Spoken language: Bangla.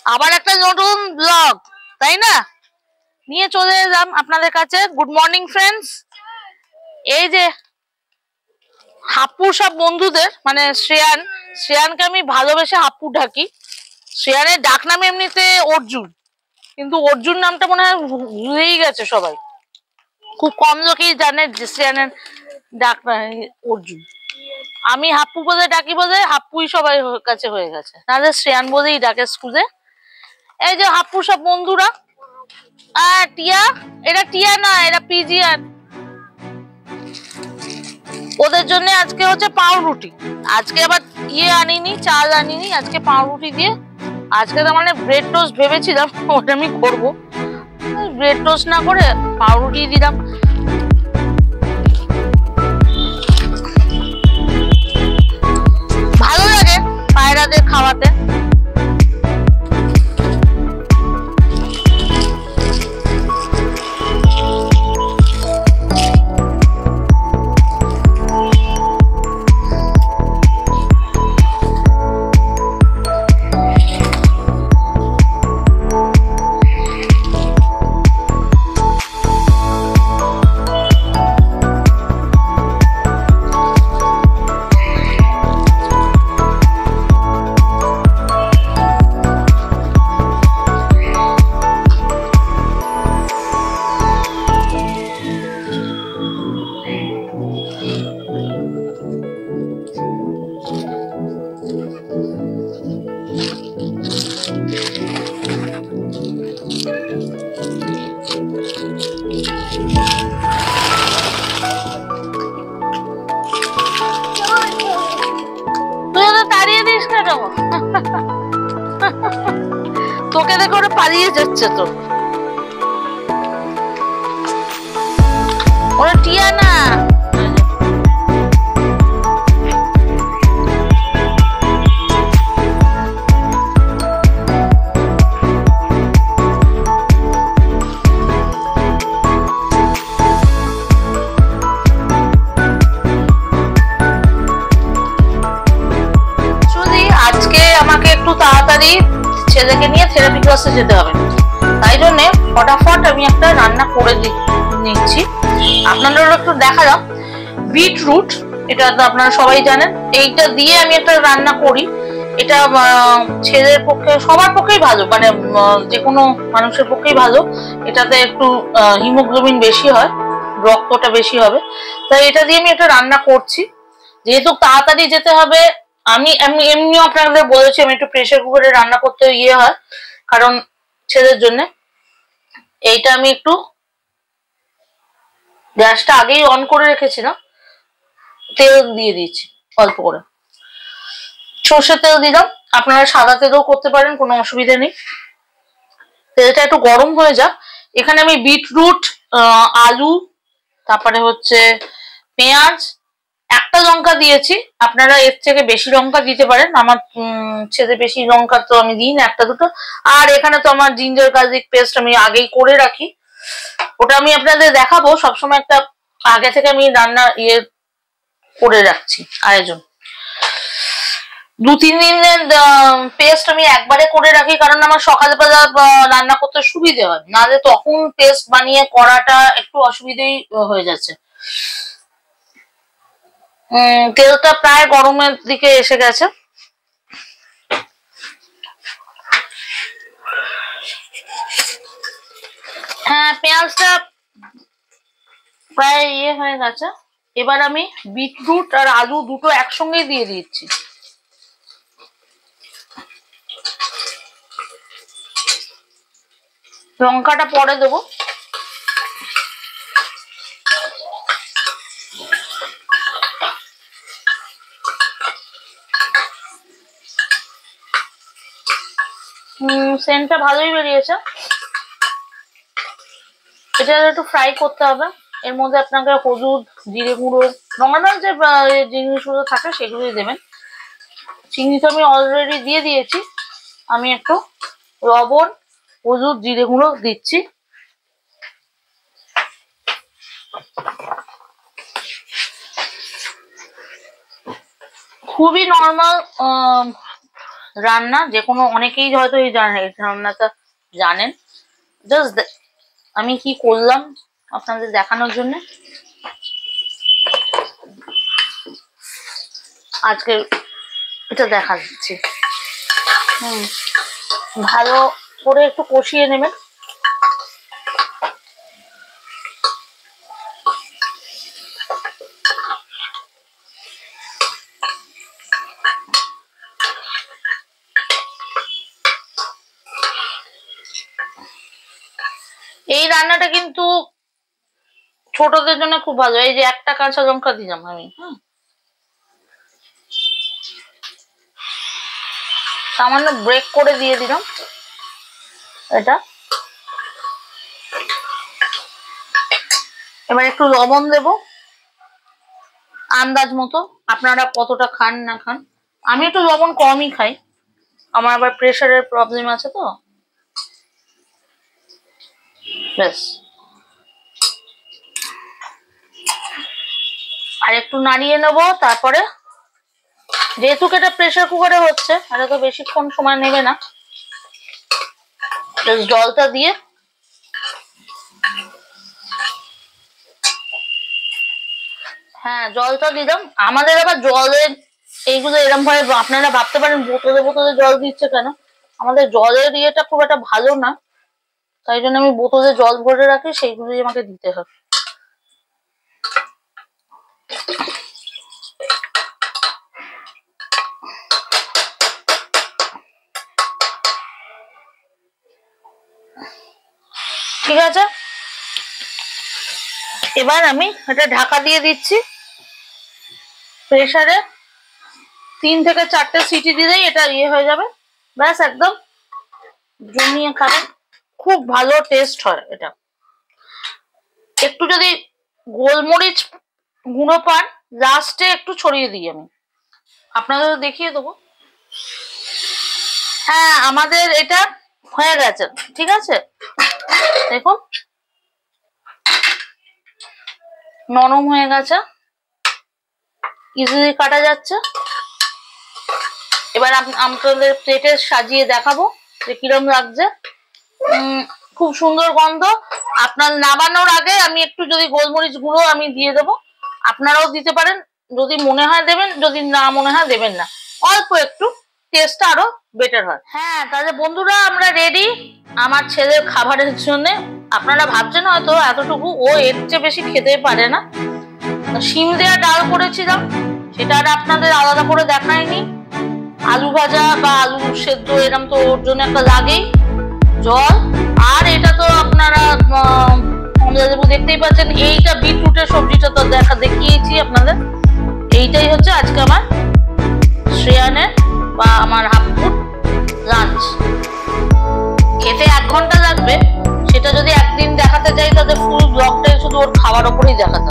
আবার একটা নতুন ব্লগ, তাই না, নিয়ে চলে এলাম আপনাদের কাছে। Good morning friends. এই যে হাপ্পু সব বন্ধুদের মানে শ্রেয়ানকে আমি ভালোবেসে হাপ্পু ডাকি। শ্রেয়ানের ডাক নাম এমনিতে অর্জুন, কিন্তু অর্জুন নামটা মনে হয় ভুলেই গেছে সবাই। খুব কম লোকেই জানে যে শ্রেয়ানের ডাক অর্জুন। আমি হাপ্পু বলে ডাকি বলে হাপ্পুই সবাই কাছে হয়ে গেছে, নাহলে শ্রেয়ান বলেই ডাকে স্কুলে। এই যে হাপ্পু সব বন্ধুরা, টিয়া, এটা টিয়া না, এটা পিজিয়ান। ওদের জন্য আজকে হচ্ছে পাউরুটি। আজকে আবার আনিনি, চাল আনিনি, আজকে পাউরুটি দিয়ে। আজকে তো মানে ব্রেড টোস্ট ভেবেছিলাম ওটা আমি করবো, ব্রেড টোস্ট না করে পাউরুটি দিলাম। ভালো লাগে পায়রাদের খাওয়াতে। তোকে দেখে ওরা পালিয়ে যাচ্ছে, তো ওরা টিয়া না। আজকে আমাকে একটু তাড়াতাড়ি ছেলেকে নিয়ে থেরাপি ক্লাসে যেতে হবে, তাই জন্য ফটাফট আমি একটা রান্না করে নিচ্ছি। আপনারা একটু দেখা যাক। বিটরুট, এটা তো আপনারা সবাই জানেন, এইটা দিয়ে আমি একটা রান্না করি। এটা ছেলের পক্ষে, সবার পক্ষেই ভালো, মানে যে কোনো মানুষের পক্ষেই ভালো। এটাতে একটু হিমোগ্লোবিন বেশি হয়, রক্তটা বেশি হবে, তাই এটা দিয়ে আমি একটা রান্না করছি। যেহেতু তাড়াতাড়ি যেতে হবে, আমি এমনিও আপনাদের বলেছি আমি একটু প্রেসার কুকারে রান্না করতে হয়, কারণ ছেলের জন্য। এইটা আমি একটু গ্যাসটা আগেই অন করে রেখেছিলাম, তেল দিয়ে দিয়েছি অল্প করে, সর্ষের তেল দিলাম। আপনারা সাদা তেলও করতে পারেন, কোনো অসুবিধা নেই। তেলটা একটু গরম হয়ে যাক। এখানে আমি বিটরুট, আলু, তারপরে হচ্ছে পেঁয়াজ, একটা লঙ্কা দিয়েছি। আপনারা এর থেকে বেশি লঙ্কা দিতে পারেন, আমার ছেলে বেশি লঙ্কা তো আমি দিই না, একটা দুটো। আর এখানে তো আমার জিঞ্জার গার্লিক পেস্ট আমি আগেই করে রাখি, ওটা আমি আপনাদের দেখাবো। সবসময় একটা আগে থেকে আমি রান্না করে রাখছি আয়োজন। 2-3 দিনের পেস্ট আমি একবারে করে রাখি, কারণ আমার সকালবেলা রান্না করতে সুবিধে হয়, নাহলে তখন পেস্ট বানিয়ে করাটা একটু অসুবিধেই হয়ে যাচ্ছে। তেলটা প্রায় গরমের দিকে এসে গেছে। হ্যাঁ, পেঁয়াজটা প্রায় হয়ে গেছে। এবার আমি বিটরুট আর আলু দুটো একসঙ্গেই দিয়ে দিচ্ছি। লঙ্কাটা পরে দেবো। সেন্টটা ভালোই বেরিয়েছে। এটা একটু ফ্রাই করতে হবে। এর মধ্যে আপনাকে হলুদ, জিরে গুঁড়ো, নর্মাল যে জিনিসগুলো থাকে সেগুলোই দেবেন। চিনি তো আমি অলরেডি দিয়ে দিয়েছি। আমি একটু লবণ, হলুদ, জিরে গুঁড়ো দিচ্ছি। খুবই নর্মাল রান্না, যে কোনো অনেকেই হয়তো এই রান্নাটা জানেন। জাস্ট আমি কি করলাম আপনাদের দেখানোর জন্য আজকে এটা দেখা যাচ্ছে। ভালো করে একটু কষিয়ে নেবেন। এই রান্নাটা কিন্তু ছোটদের জন্য খুব ভালো। এই যে একটা কাঁচা লঙ্কা দিলাম আমি, সামান্য ব্রেক করে দিয়ে দিলাম এটা। এবার একটু লবণ দেব আন্দাজ মতো, আপনারা কতটা খান না খান। আমি একটু লবণ কমই খাই, আমার আবার প্রেশারের প্রবলেম আছে তো। ব্যাস, আর একটু নাড়িয়ে নেব। তারপরে যেহেতু এটা প্রেসার কুকারে হচ্ছে, এটা তো বেশিক্ষণ সময় নেবে না, জলটা দিয়ে জলটা দিলাম। আমাদের আবার জলের এইগুলো এরকম ভাবে আপনারা ভাবতে পারেন বোতলে বোতলে জল দিচ্ছে কেন, আমাদের জলের ইয়েটা খুব একটা ভালো না, তাই জন্য আমি বোতলে জল ভরে রাখি, সেইগুলোই আমাকে দিতে হবে। ঠিক আছে, এবার আমি এটা ঢাকা দিয়ে দিচ্ছি। প্রেসারে 3 থেকে 4টে সিটি দিলেই এটা হয়ে যাবে। ব্যাস, একদম জমিয়ে খাবেন, খুব ভালো টেস্ট হয় এটা। একটু যদি গোলমরিচ গুঁড়ো পান লাস্টে একটু ছড়িয়ে দিই আমি, আপনাদের দেখিয়ে দেবো। আমাদের এটা হয়ে গেছে। ঠিক আছে, দেখুন নরম হয়ে গেছে, ইজিলি কাটা যাচ্ছে। এবার আপনাদের প্লেটে সাজিয়ে দেখাবো যে কিরম লাগছে। খুব সুন্দর গন্ধ। আপনার নামানোর আগে আমি একটু যদি গোলমরিচ গুঁড়ো আমি দিয়ে দেবো, আপনারাও দিতে পারেন, যদি মনে হয় দেবেন, যদি না মনে হয় দেবেন না, অল্প একটু, টেস্টটা আরো বেটার হয়। তাহলে বন্ধুরা আমরা রেডি আমার ছেলের খাবারের জন্য। আপনারা ভাবছেন হয়তো এতটুকু ও এর চেয়ে বেশি খেতে পারে না। শিম দেওয়া ডাল করেছিলাম, সেটা আর আপনাদের আলাদা করে দেখায়নি। আলু ভাজা বা আলু সেদ্ধ এরকম তো ওর জন্য একটা লাগেই, জল। আর এটা তো আপনারা দেখতেই পাচ্ছেন, এইটা বিটরুটের সবজিটা তো দেখিয়েছি আপনাদের। এইটাই হচ্ছে আজকে আমার শ্রেয়ানের বা আমার হাফুট লাঞ্চ। খেতে 1 ঘন্টা লাগবে, সেটা যদি একদিন দেখাতে যাই তাহলে ফুল ব্লগটাই শুধু ওর খাওয়ার ওপরেই দেখাতে